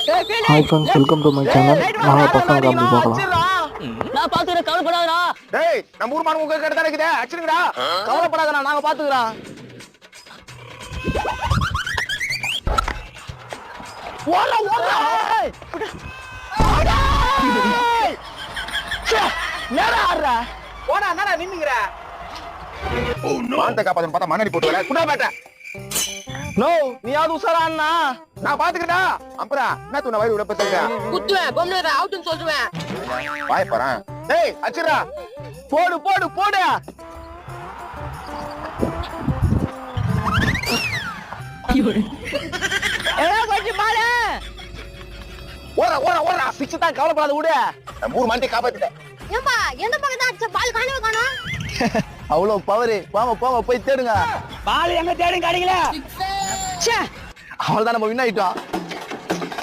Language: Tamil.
Hi friends, welcome to my channel. நான் பசங்க அப்படி பார்க்கலாம். நான் பாத்துக்கிறேன், கவலைப்படாதடா. டேய், நம்ம ஊர் மான் உங்க கிட்ட தான் இருக்குது. அடிச்சுங்கடா. கவலைப்படாதடா, நாங்க பாத்துக்கிறோம். ஓடா ஓடா. நேரா ஆடுறா. ஓடா என்னடா நின்னுங்கற? மான்த காப்பாத்தணும் பார்த்தா மண்ணடி போட்டு வர. குடா பேட்ட. நோ, நீ யாரு உசாரா அண்ணா? நான் பாத்துக்கடா. அப்புறம் என்ன தூண வயிறு உள்ள பத்துங்க. குத்துவேன், பொம்னேரா அவுட்னு சொல்லுவேன். வாய் பாறேன். டேய், அடிச்சுடா. போடு போடு போடு. ஏய் கொஞ்சம் பாரு. ஓடா ஓடா ஓடா. சிக்ஸ் தான், கவலைப்படாத விடு. நம்ம ஊர் மான்டி காப்பாத்திட்டேன். ஏம்பா எந்த பக்கம் தான் அடிச்ச பால் காணவே காணோம். அவ்வளவு பவரு. வாங்க போங்க, போய் தேடுங்க. பால் எங்க தேடும் கிடைக்கல. அவ்வளவுதான், நம்ம வின் ஆயிட்டோம்.